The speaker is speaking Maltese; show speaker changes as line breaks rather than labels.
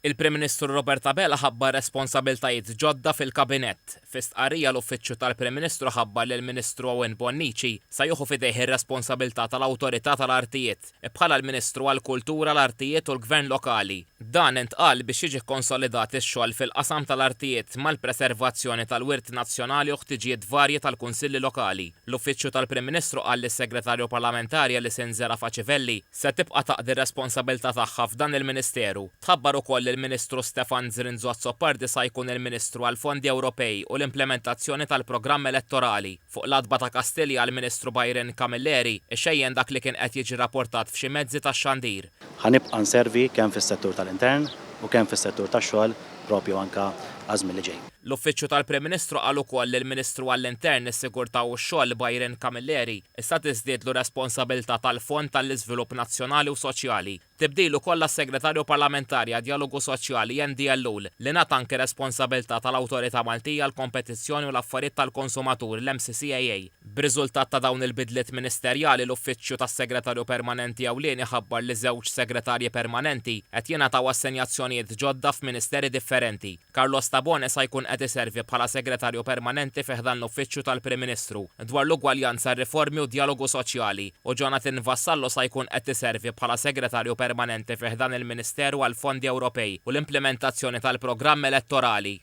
Il-Prim Ministru Robert Abela ħabbar responsabbiltajiet ġodda fil-Kabinett. Fis-stqarrija l-Uffiċċju tal-Prim Ministru ħabbar li l-Ministru Owen Bonnici sa jieħu fidejh ir-responsabilità tal-Awtorità tal-Artijiet bħala l-Ministru għall-Kultura, l-Artijiet u l-Gvern Lokali. Dan intqal biex jiġi konsolidat ix-xogħol fil-qasam tal-artijiet mal-preservazzjoni tal-wirt nazzjonali u ħtiġijiet varji tal-Kunsilli Lokali. L-Uffiċċju tal-Prim Ministru qal lis-Segretarju Parlamentari Alisinzera Faċivelli se tibqa' taqdi responsabilità tagħha f'dan il-Ministeru. Tħabbar ukoll il-Ministru Stefan Zrinzu-Azzopardi sa jkun il-Ministru għall-Fondi Ewropej u l-implementazzjoni tal-programm elettorali. Fuq l-adba ta' Kastilja għall-Ministru Byron Camilleri ixejjen dak li kien qed jiġi rapportat f'xi mezzi tax-xandir.
Ħanibqa' nservi kemm fis-settur tal-intern u kemm fis-settur tax-xogħol propju anke għażmien li ġej.
L-Uffiċċju tal-Prim Ministru qal ukoll li l-Ministru għall-Intern, is-Sigurtà u x-Xogħol Byron Camilleri issa tiżdiedlu responsabilità tal-Fond tal-Iżvilupp Nazzjonali u Soċjali. Tibdilu kollha s-Segretarju Parlamentari għad-Dialogu Soċjali NDLU li nagħta anke responsabilità tal-Awtorità Maltija għall-Kompetizzjoni u l-Affarijiet tal-Konsumatur l-MCCAA. B'riżultat ta' dawn il-bidliet ministerjali l-Uffiċċju tas-Segretarju Permanenti ewlieni ħabbar li żewġ segretarji permanenti qed jingħataw assenjazzjonijiet ġodda f'ministeri differenti. Carlos Tabone sa jkun qed iservi bħala segretarju permanenti fih dan l-Uffiċċju tal-Prim Ministru dwar l-ugwaljanza, riformi u dialogu soċjali u Jonathan Vassallo sa jkun qed iservi bħala segretarju permanenti fih dan il-Ministeru għall-Fondi Ewropej u l-implementazzjoni tal-programm elettorali.